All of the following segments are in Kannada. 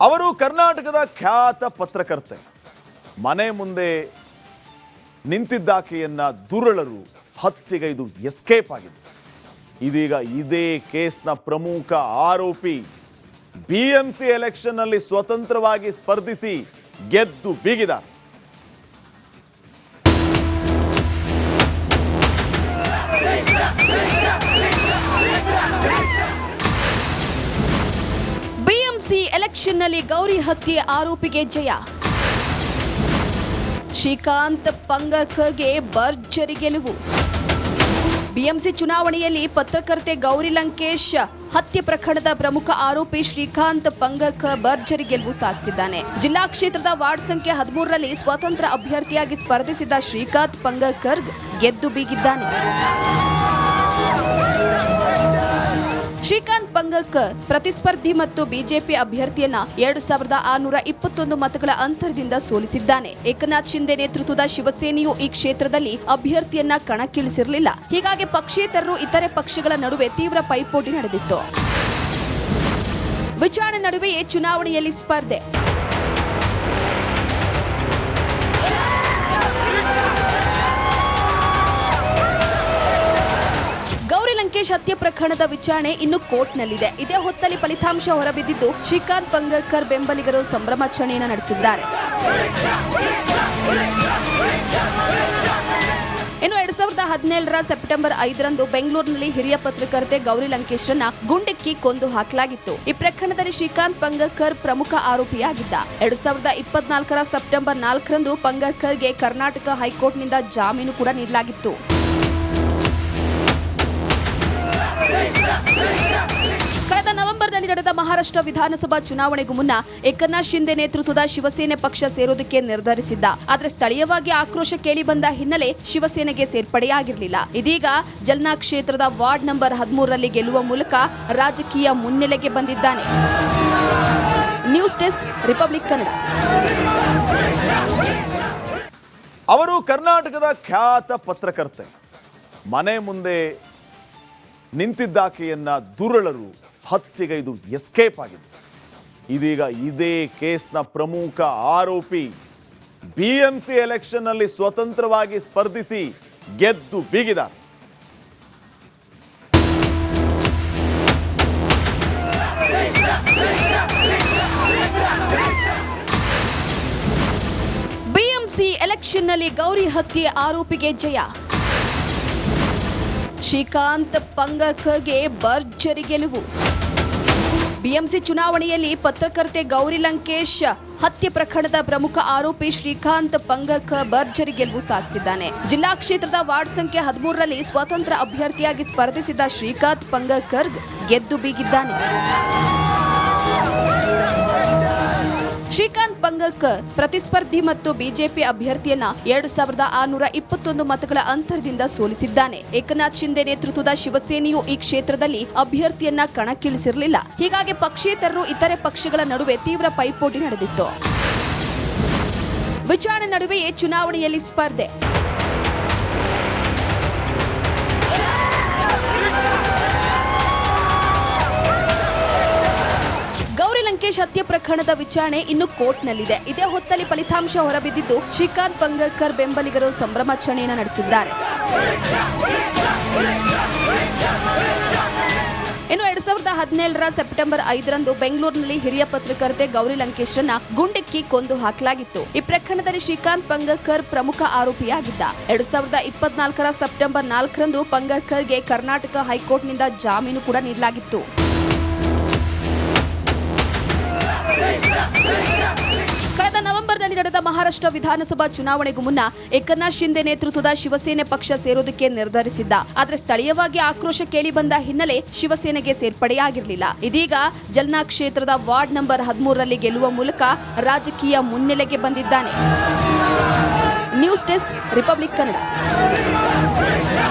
ಅವರು ಕರ್ನಾಟಕದ ಖ್ಯಾತ ಪತ್ರಕರ್ತೆ. ಮನೆ ಮುಂದೆ ನಿಂತಿದ್ದಾಕೆಯನ್ನ ದುರುಳರು ಹತ್ಯೆಗೈದು ಎಸ್ಕೇಪ್ ಆಗಿದೆ. ಇದೀಗ ಇದೇ ಕೇಸ್ನ ಪ್ರಮುಖ ಆರೋಪಿ ಬಿಎಂಸಿ ಎಲೆಕ್ಷನ್ ನಲ್ಲಿ ಸ್ವತಂತ್ರವಾಗಿ ಸ್ಪರ್ಧಿಸಿ ಗೆದ್ದು ಬೀಗಿದ್ದಾರೆ. ಬಿಎಂಸಿ ಎಲೆಕ್ಷನ್ ನಲ್ಲಿ ಗೌರಿ ಹತ್ಯೆ ಆರೋಪಿಗೆ ಜಯ. ಶ್ರೀಕಾಂತ್ ಪಂಗರ್ಕರ್ಗೆ ಭರ್ಜರಿ ಗೆಲುವು. ಬಿಎಂಸಿ ಚುನಾವಣೆಯಲ್ಲಿ ಪತ್ರಕರ್ತೆ ಗೌರಿ ಲಂಕೇಶ್ ಹತ್ಯೆ ಪ್ರಕರಣದ ಪ್ರಮುಖ ಆರೋಪಿ ಶ್ರೀಕಾಂತ್ ಪಂಗರ್ಕರ್ ಭರ್ಜರಿ ಗೆಲುವು ಸಾಧಿಸಿದ್ದಾನೆ. ಜಿಲ್ಲಾ ಕ್ಷೇತ್ರದ ವಾರ್ಡ್ ಸಂಖ್ಯೆ 13ರಲ್ಲಿ ಸ್ವತಂತ್ರ ಅಭ್ಯರ್ಥಿಯಾಗಿ ಸ್ಪರ್ಧಿಸಿದ್ದ ಶ್ರೀಕಾಂತ್ ಪಂಗರ್ಕರ್ ಗೆದ್ದು ಬೀಗಿದ್ದಾನೆ. ಶ್ರೀಕಾಂತ್ ಪಂಗರ್ಕರ್ ಪ್ರತಿಸ್ಪರ್ಧಿ ಮತ್ತು ಬಿಜೆಪಿ ಅಭ್ಯರ್ಥಿಯನ್ನ 2621 ಮತಗಳ ಅಂತರದಿಂದ ಸೋಲಿಸಿದ್ದಾನೆ. ಏಕನಾಥ್ ಶಿಂದೆ ನೇತೃತ್ವದ ಶಿವಸೇನೆಯು ಈ ಕ್ಷೇತ್ರದಲ್ಲಿ ಅಭ್ಯರ್ಥಿಯನ್ನ ಕಣಕ್ಕಿಳಿಸಿರಲಿಲ್ಲ. ಹೀಗಾಗಿ ಪಕ್ಷೇತರರು ಇತರೆ ಪಕ್ಷಗಳ ನಡುವೆ ತೀವ್ರ ಪೈಪೋಟಿ ನಡೆದಿತ್ತು. ವಿಚಾರಣೆ ನಡುವೆಯೇ ಚುನಾವಣೆಯಲ್ಲಿ ಸ್ಪರ್ಧೆ. ಲಂಕೇಶ್ ಹತ್ಯೆ ಪ್ರಕರಣದ ವಿಚಾರಣೆ ಇನ್ನು ಕೋರ್ಟ್ನಲ್ಲಿದೆ. ಇದೇ ಹೊತ್ತಲ್ಲಿ ಫಲಿತಾಂಶ ಹೊರಬಿದ್ದಿದ್ದು ಶ್ರೀಕಾಂತ್ ಪಂಗರ್ಕರ್ ಬೆಂಬಲಿಗರು ಸಂಭ್ರಮಾಚರಣೆಯನ್ನು ನಡೆಸಿದ್ದಾರೆ. ಇನ್ನು 2017ರ ಸೆಪ್ಟೆಂಬರ್ 5ರಂದು ಬೆಂಗಳೂರಿನಲ್ಲಿ ಹಿರಿಯ ಪತ್ರಕರ್ತೆ ಗೌರಿ ಲಂಕೇಶ್ರನ್ನ ಗುಂಡಿಕ್ಕಿ ಕೊಂದು ಹಾಕಲಾಗಿತ್ತು. ಈ ಪ್ರಕರಣದಲ್ಲಿ ಶ್ರೀಕಾಂತ್ ಪಂಗರ್ಕರ್ ಪ್ರಮುಖ ಆರೋಪಿಯಾಗಿದ್ದ. 2024ರ ಸೆಪ್ಟೆಂಬರ್ 4ರಂದು ಪಂಗರ್ಕರ್ಗೆ ಕರ್ನಾಟಕ ಹೈಕೋರ್ಟ್ನಿಂದ ಜಾಮೀನು ಕೂಡ ನೀಡಲಾಗಿತ್ತು. ಕಳೆದ ನವೆಂಬರ್ನಲ್ಲಿ ನಡೆದ ಮಹಾರಾಷ್ಟ್ರ ವಿಧಾನಸಭಾ ಚುನಾವಣೆಗೂ ಮುನ್ನ ಏಕನಾಥ್ ಶಿಂದೆ ನೇತೃತ್ವದ ಶಿವಸೇನೆ ಪಕ್ಷ ಸೇರೋದಕ್ಕೆ ನಿರ್ಧರಿಸಿದ್ದ. ಆದರೆ ಸ್ಥಳೀಯವಾಗಿ ಆಕ್ರೋಶ ಕೇಳಿ ಬಂದ ಹಿನ್ನೆಲೆ ಶಿವಸೇನೆಗೆ ಸೇರ್ಪಡೆಯಾಗಿರಲಿಲ್ಲ. ಇದೀಗ ಜಲ್ನಾ ಕ್ಷೇತ್ರದ ವಾರ್ಡ್ ನಂಬರ್ 13ರಲ್ಲಿ ಗೆಲ್ಲುವ ಮೂಲಕ ರಾಜಕೀಯ ಮುನ್ನೆಲೆಗೆ ಬಂದಿದ್ದಾನೆ. News desk, republic Kannada. ಅವರು ಕರ್ನಾಟಕದ ಖ್ಯಾತ ಪತ್ರಕರ್ತೆ. ಮನೆ ಮುಂದೆ ನಿಂತಿದ್ದಾಕೆಯನ್ನ ದುರುಳರು ಹತ್ಯೆಗೈದು ಎಸ್ಕೇಪ್ ಆಗಿದೆ. ಇದೀಗ ಇದೇ ಕೇಸ್ನ ಪ್ರಮುಖ ಆರೋಪಿ ಬಿಎಂಸಿ ಎಲೆಕ್ಷನ್ ನಲ್ಲಿ ಸ್ವತಂತ್ರವಾಗಿ ಸ್ಪರ್ಧಿಸಿ ಗೆದ್ದು ಬೀಗಿದ್ದಾರೆ. ಬಿಎಂಸಿ ಎಲೆಕ್ಷನ್ ನಲ್ಲಿ ಗೌರಿ ಹತ್ಯೆ ಆರೋಪಿಗೆ ಜಯ. ಶ್ರೀಕಾಂತ್ ಪಂಗರ್ಕರ್ಗೆ ಭರ್ಜರಿ ಗೆಲುವು. ಬಿಎಂಸಿ ಚುನಾವಣೆಯಲ್ಲಿ ಪತ್ರಕರ್ತೆ ಗೌರಿ ಲಂಕೇಶ್ ಹತ್ಯೆ ಪ್ರಕರಣದ ಪ್ರಮುಖ ಆರೋಪಿ ಶ್ರೀಕಾಂತ್ ಪಂಗರ್ಕರ್ ಭರ್ಜರಿ ಗೆಲುವು ಸಾಧಿಸಿದ್ದಾನೆ. ಜಿಲ್ಲಾ ಕ್ಷೇತ್ರದ ವಾರ್ಡ್ ಸಂಖ್ಯೆ 13ರಲ್ಲಿ ಸ್ವತಂತ್ರ ಅಭ್ಯರ್ಥಿಯಾಗಿ ಸ್ಪರ್ಧಿಸಿದ್ದ ಶ್ರೀಕಾಂತ್ ಪಂಗರ್ಕರ್ ಗೆದ್ದು ಬೀಗಿದ್ದಾನೆ. ಶ್ರೀಕಾಂತ್ ಪಂಗರ್ಕರ್ ಪ್ರತಿಸ್ಪರ್ಧಿ ಮತ್ತು ಬಿಜೆಪಿ ಅಭ್ಯರ್ಥಿಯನ್ನ 2621 ಮತಗಳ ಅಂತರದಿಂದ ಸೋಲಿಸಿದ್ದಾನೆ. ಏಕನಾಥ್ ಶಿಂದೆ ನೇತೃತ್ವದ ಶಿವಸೇನೆಯು ಈ ಕ್ಷೇತ್ರದಲ್ಲಿ ಅಭ್ಯರ್ಥಿಯನ್ನ ಕಣಕ್ಕಿಳಿಸಿರಲಿಲ್ಲ. ಹೀಗಾಗಿ ಪಕ್ಷೇತರರು ಇತರೆ ಪಕ್ಷಗಳ ನಡುವೆ ತೀವ್ರ ಪೈಪೋಟಿ ನಡೆದಿತ್ತು. ವಿಚಾರಣೆ ನಡುವೆಯೇ ಚುನಾವಣೆಯಲ್ಲಿ ಸ್ಪರ್ಧೆ. ಲಂಕೇಶ್ ಹತ್ಯೆ ಪ್ರಕರಣದ ವಿಚಾರಣೆ ಇನ್ನು ಕೋರ್ಟ್ನಲ್ಲಿದೆ. ಇದೇ ಹೊತ್ತಲ್ಲಿ ಫಲಿತಾಂಶ ಹೊರಬಿದ್ದಿದ್ದು ಶ್ರೀಕಾಂತ್ ಪಂಗರ್ಕರ್ ಬೆಂಬಲಿಗರು ಸಂಭ್ರಮಾಚರಣೆಯನ್ನು ನಡೆಸಿದ್ದಾರೆ. ಇನ್ನು 2017ರ ಸೆಪ್ಟೆಂಬರ್ 5ರಂದು ಬೆಂಗಳೂರಿನಲ್ಲಿ ಹಿರಿಯ ಪತ್ರಕರ್ತೆ ಗೌರಿ ಲಂಕೇಶ್ರನ್ನ ಗುಂಡಿಕ್ಕಿ ಕೊಂದು ಹಾಕಲಾಗಿತ್ತು. ಈ ಪ್ರಕರಣದಲ್ಲಿ ಶ್ರೀಕಾಂತ್ ಪಂಗರ್ಕರ್ ಪ್ರಮುಖ ಆರೋಪಿಯಾಗಿದ್ದ. 2024ರ ಸೆಪ್ಟೆಂಬರ್ 4ರಂದು ಪಂಗರ್ಕರ್ಗೆ ಕರ್ನಾಟಕ ಹೈಕೋರ್ಟ್ನಿಂದ ಜಾಮೀನು ಕೂಡ ನೀಡಲಾಗಿತ್ತು. ಕಳೆದ ನವೆಂಬರ್ನಲ್ಲಿ ನಡೆದ ಮಹಾರಾಷ್ಟ್ರ ವಿಧಾನಸಭಾ ಚುನಾವಣೆಗೂ ಮುನ್ನ ಏಕನಾಥ್ ಶಿಂದೆ ನೇತೃತ್ವದ ಶಿವಸೇನೆ ಪಕ್ಷ ಸೇರೋದಕ್ಕೆ ನಿರ್ಧರಿಸಿದ್ದ. ಆದರೆ ಸ್ಥಳೀಯವಾಗಿ ಆಕ್ರೋಶ ಕೇಳಿ ಬಂದ ಹಿನ್ನೆಲೆ ಶಿವಸೇನೆಗೆ ಸೇರ್ಪಡೆಯಾಗಿರಲಿಲ್ಲ. ಇದೀಗ ಜಲ್ನಾ ಕ್ಷೇತ್ರದ ವಾರ್ಡ್ ನಂಬರ್ 13ರಲ್ಲಿ ಗೆಲ್ಲುವ ಮೂಲಕ ರಾಜಕೀಯ ಮುನ್ನೆಲೆಗೆ ಬಂದಿದ್ದಾನೆ. News desk, republic Kannada.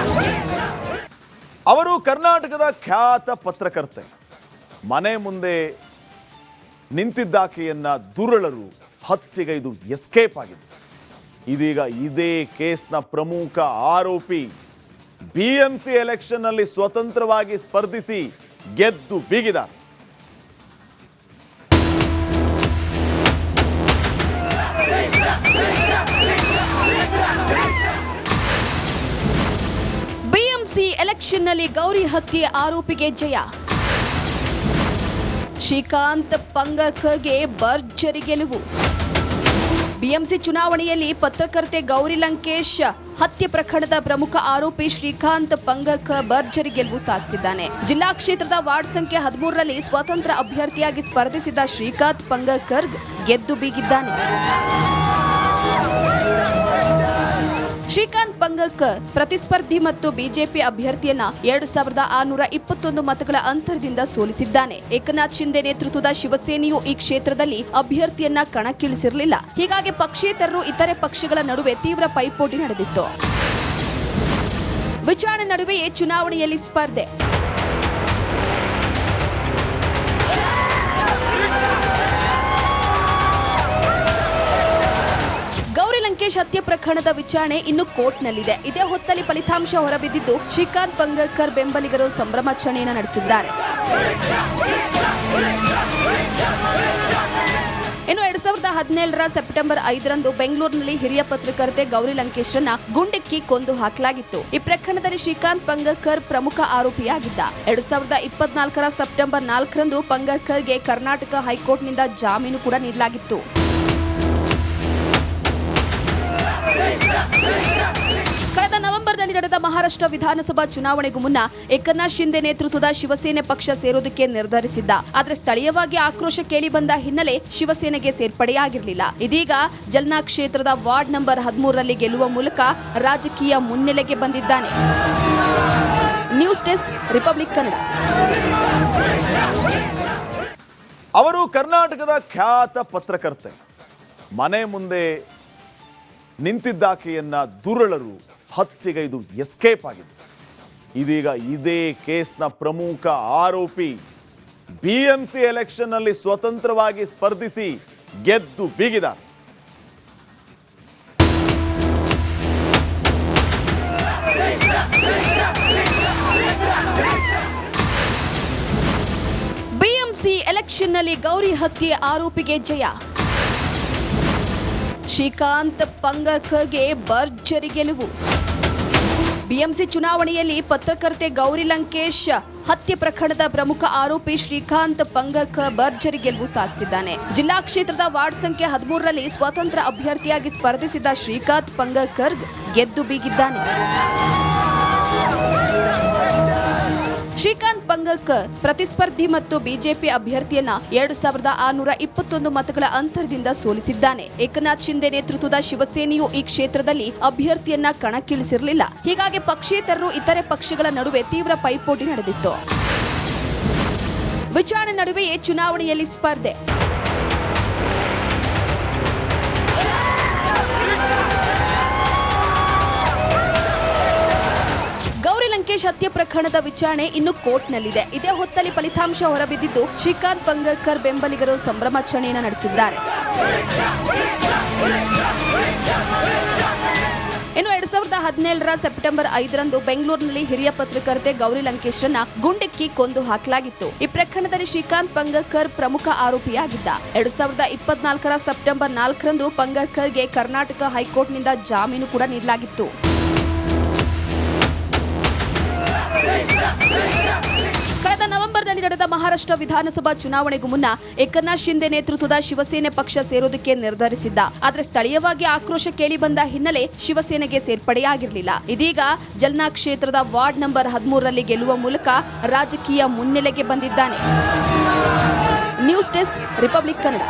ಅವರು ಕರ್ನಾಟಕದ ಖ್ಯಾತ ಪತ್ರಕರ್ತೆ. ಮನೆ ಮುಂದೆ ನಿಂತಿದ್ದಾಕೆಯನ್ನ ದುರುಳರು ಹತ್ಯೆಗೈದು ಎಸ್ಕೇಪ್ ಆಗಿದೆ. ಇದೀಗ ಇದೇ ಕೇಸ್ನ ಪ್ರಮುಖ ಆರೋಪಿ ಬಿಎಂಸಿ ಎಲೆಕ್ಷನ್ ನಲ್ಲಿ ಸ್ವತಂತ್ರವಾಗಿ ಸ್ಪರ್ಧಿಸಿ ಗೆದ್ದು ಬೀಗಿದ್ದಾರೆ. ಎಲೆಕ್ಷನ್ನಲ್ಲಿ ಗೌರಿ ಹತ್ಯೆ ಆರೋಪಿಗೆ ಜಯ. ಶ್ರೀಕಾಂತ್ ಪಂಗರ್ಕರ್ಗೆ ಭರ್ಜರಿ ಗೆಲುವು. ಬಿಎಂಸಿ ಚುನಾವಣೆಯಲ್ಲಿ ಪತ್ರಕರ್ತೆ ಗೌರಿ ಲಂಕೇಶ್ ಹತ್ಯೆ ಪ್ರಕರಣದ ಪ್ರಮುಖ ಆರೋಪಿ ಶ್ರೀಕಾಂತ್ ಪಂಗರ್ಕರ್ ಭರ್ಜರಿ ಗೆಲುವು ಸಾಧಿಸಿದ್ದಾನೆ. ಜಿಲ್ಲಾ ಕ್ಷೇತ್ರದ ವಾರ್ಡ್ ಸಂಖ್ಯೆ 13ರಲ್ಲಿ ಸ್ವತಂತ್ರ ಅಭ್ಯರ್ಥಿಯಾಗಿ ಸ್ಪರ್ಧಿಸಿದ ಶ್ರೀಕಾಂತ್ ಪಂಗರ್ಕರ್ ಗೆದ್ದು ಬೀಗಿದ್ದಾನೆ. ಶ್ರೀಕಾಂತ್ ಪಂಗರ್ಕರ್ ಪ್ರತಿಸ್ಪರ್ಧಿ ಮತ್ತು ಬಿಜೆಪಿ ಅಭ್ಯರ್ಥಿಯನ್ನ 2621 ಮತಗಳ ಅಂತರದಿಂದ ಸೋಲಿಸಿದ್ದಾನೆ. ಏಕನಾಥ್ ಶಿಂದೆ ನೇತೃತ್ವದ ಶಿವಸೇನೆಯು ಈ ಕ್ಷೇತ್ರದಲ್ಲಿ ಅಭ್ಯರ್ಥಿಯನ್ನ ಕಣಕ್ಕಿಳಿಸಿರಲಿಲ್ಲ. ಹೀಗಾಗಿ ಪಕ್ಷೇತರರು ಇತರೆ ಪಕ್ಷಗಳ ನಡುವೆ ತೀವ್ರ ಪೈಪೋಟಿ ನಡೆದಿತ್ತು. ವಿಚಾರಣೆ ನಡುವೆಯೇ ಚುನಾವಣೆಯಲ್ಲಿ ಸ್ಪರ್ಧೆ. ಗೌರಿ ಲಂಕೇಶ್ ಹತ್ಯೆ ಪ್ರಕರಣದ ವಿಚಾರಣೆ ಇನ್ನು ಕೋರ್ಟ್ನಲ್ಲಿದೆ. ಇದೇ ಹೊತ್ತಲ್ಲಿ ಫಲಿತಾಂಶ ಹೊರಬಿದ್ದಿದ್ದು ಶ್ರೀಕಾಂತ್ ಪಂಗರ್ಕರ್ ಬೆಂಬಲಿಗರು ಸಂಭ್ರಮಾಚರಣೆಯನ್ನು ನಡೆಸಿದ್ದಾರೆ. ಇನ್ನು 2017ರ ಸೆಪ್ಟೆಂಬರ್ 5ರಂದು ಬೆಂಗಳೂರಿನಲ್ಲಿ ಹಿರಿಯ ಪತ್ರಕರ್ತೆ ಗೌರಿ ಲಂಕೇಶ್ರನ್ನ ಗುಂಡಿಕ್ಕಿ ಕೊಂದು ಹಾಕಲಾಗಿತ್ತು. ಈ ಪ್ರಕರಣದಲ್ಲಿ ಶ್ರೀಕಾಂತ್ ಪಂಗರ್ಕರ್ ಪ್ರಮುಖ ಆರೋಪಿಯಾಗಿದ್ದ. 2024ರ ಸೆಪ್ಟೆಂಬರ್ 4ರಂದು ಪಂಗರ್ಕರ್ಗೆ ಕರ್ನಾಟಕ ಹೈಕೋರ್ಟ್ನಿಂದ ಜಾಮೀನು ಕೂಡ ನೀಡಲಾಗಿತ್ತು. ಕಳೆದ ನವೆಂಬರ್ನಲ್ಲಿ ನಡೆದ ಮಹಾರಾಷ್ಟ್ರ ವಿಧಾನಸಭಾ ಚುನಾವಣೆಗೂ ಮುನ್ನ ಏಕನಾಥ್ ಶಿಂದೆ ನೇತೃತ್ವದ ಶಿವಸೇನೆ ಪಕ್ಷ ಸೇರೋದಕ್ಕೆ ನಿರ್ಧರಿಸಿದ್ದ. ಆದರೆ ಸ್ಥಳೀಯವಾಗಿ ಆಕ್ರೋಶ ಕೇಳಿ ಬಂದ ಹಿನ್ನೆಲೆ ಶಿವಸೇನೆಗೆ ಸೇರ್ಪಡೆಯಾಗಿರಲಿಲ್ಲ. ಇದೀಗ ಜಲ್ನಾ ಕ್ಷೇತ್ರದ ವಾರ್ಡ್ ನಂಬರ್ 13ರಲ್ಲಿ ಗೆಲ್ಲುವ ಮೂಲಕ ರಾಜಕೀಯ ಮುನ್ನೆಲೆಗೆ ಬಂದಿದ್ದಾನೆ. News desk, republic Kannada. ಅವರು ಕರ್ನಾಟಕದ ಖ್ಯಾತ ಪತ್ರಕರ್ತೆ. ಮನೆ ಮುಂದೆ ನಿಂತಿದ್ದಾಕೆಯನ್ನ ದುರುಳರು ಹತ್ಯೆಗೈದು ಎಸ್ಕೇಪ್ ಆಗಿದೆ. ಇದೀಗ ಇದೇ ಕೇಸ್ನ ಪ್ರಮುಖ ಆರೋಪಿ ಬಿಎಂಸಿ ಎಲೆಕ್ಷನ್ನಲ್ಲಿ ಸ್ವತಂತ್ರವಾಗಿ ಸ್ಪರ್ಧಿಸಿ ಗೆದ್ದು ಬೀಗಿದ್ದಾರೆ. ಬಿಎಂಸಿ ಎಲೆಕ್ಷನ್ನಲ್ಲಿ ಗೌರಿ ಹತ್ಯೆ ಆರೋಪಿಗೆ ಜಯ. ಶ್ರೀಕಾಂತ್ ಪಂಗರ್ಕರ್ಗೆ ಭರ್ಜರಿ ಗೆಲುವು. ಬಿಎಂಸಿ ಚುನಾವಣೆಯಲ್ಲಿ ಪತ್ರಕರ್ತೆ ಗೌರಿ ಲಂಕೇಶ್ ಹತ್ಯೆ ಪ್ರಕರಣದ ಪ್ರಮುಖ ಆರೋಪಿ ಶ್ರೀಕಾಂತ್ ಪಂಗರ್ಕರ್ ಭರ್ಜರಿ ಗೆಲುವು ಸಾಧಿಸಿದ್ದಾನೆ. ಜಿಲ್ಲಾ ಕ್ಷೇತ್ರದ ವಾರ್ಡ್ ಸಂಖ್ಯೆ 13ರಲ್ಲಿ ಸ್ವತಂತ್ರ ಅಭ್ಯರ್ಥಿಯಾಗಿ ಸ್ಪರ್ಧಿಸಿದ ಶ್ರೀಕಾಂತ್ ಪಂಗರ್ಕರ್ ಗೆದ್ದು ಬೀಗಿದ್ದಾನೆ. ಶ್ರೀಕಾಂತ್ ಪಂಗರ್ಕರ್ ಪ್ರತಿಸ್ಪರ್ಧಿ ಮತ್ತು ಬಿಜೆಪಿ ಅಭ್ಯರ್ಥಿಯನ್ನ 2621 ಮತಗಳ ಅಂತರದಿಂದ ಸೋಲಿಸಿದ್ದಾನೆ. ಏಕನಾಥ್ ಶಿಂದೆ ನೇತೃತ್ವದ ಶಿವಸೇನೆಯು ಈ ಕ್ಷೇತ್ರದಲ್ಲಿ ಅಭ್ಯರ್ಥಿಯನ್ನ ಕಣಕ್ಕಿಳಿಸಿರಲಿಲ್ಲ. ಹೀಗಾಗಿ ಪಕ್ಷೇತರರು ಇತರೆ ಪಕ್ಷಗಳ ನಡುವೆ ತೀವ್ರ ಪೈಪೋಟಿ ನಡೆದಿತ್ತು. ವಿಚಾರಣೆ ನಡುವೆಯೇ ಚುನಾವಣೆಯಲ್ಲಿ ಸ್ಪರ್ಧೆ. ಗೌರಿ ಲಂಕೇಶ್ ಹತ್ಯೆ ಪ್ರಕರಣದ ವಿಚಾರಣೆ ಇನ್ನು ಕೋರ್ಟ್ನಲ್ಲಿದೆ. ಇದೇ ಹೊತ್ತಲ್ಲಿ ಫಲಿತಾಂಶ ಹೊರಬಿದ್ದಿದ್ದು ಶ್ರೀಕಾಂತ್ ಪಂಗರ್ಕರ್ ಬೆಂಬಲಿಗರು ಸಂಭ್ರಮಾಚರಣೆಯನ್ನು ನಡೆಸಿದ್ದಾರೆ. ಇನ್ನು 2017ರ ಸೆಪ್ಟೆಂಬರ್ 5ರಂದು ಬೆಂಗಳೂರಿನಲ್ಲಿ ಹಿರಿಯ ಪತ್ರಕರ್ತೆ ಗೌರಿ ಲಂಕೇಶ್ರನ್ನ ಗುಂಡಿಕ್ಕಿ ಕೊಂದು ಹಾಕಲಾಗಿತ್ತು. ಈ ಪ್ರಕರಣದಲ್ಲಿ ಶ್ರೀಕಾಂತ್ ಪಂಗರ್ಕರ್ ಪ್ರಮುಖ ಆರೋಪಿಯಾಗಿದ್ದ. 2024ರ ಸೆಪ್ಟೆಂಬರ್ 4ರಂದು ಪಂಗರ್ಕರ್ಗೆ ಕರ್ನಾಟಕ ಹೈಕೋರ್ಟ್ನಿಂದ ಜಾಮೀನು ಕೂಡ ನೀಡಲಾಗಿತ್ತು. ಕಳೆದ ನವೆಂಬರ್ನಲ್ಲಿ ನಡೆದ ಮಹಾರಾಷ್ಟ್ರ ವಿಧಾನಸಭಾ ಚುನಾವಣೆಗೂ ಮುನ್ನ ಏಕನಾಥ್ ಶಿಂದೆ ನೇತೃತ್ವದ ಶಿವಸೇನೆ ಪಕ್ಷ ಸೇರೋದಕ್ಕೆ ನಿರ್ಧರಿಸಿದ್ದ. ಆದರೆ ಸ್ಥಳೀಯವಾಗಿ ಆಕ್ರೋಶ ಕೇಳಿ ಬಂದ ಹಿನ್ನೆಲೆ ಶಿವಸೇನೆಗೆ ಸೇರ್ಪಡೆಯಾಗಿರಲಿಲ್ಲ. ಇದೀಗ ಜಲ್ನಾ ಕ್ಷೇತ್ರದ ವಾರ್ಡ್ ನಂಬರ್ 13ರಲ್ಲಿ ಗೆಲ್ಲುವ ಮೂಲಕ ರಾಜಕೀಯ ಮುನ್ನೆಲೆಗೆ ಬಂದಿದ್ದಾನೆ. News desk, republic Kannada.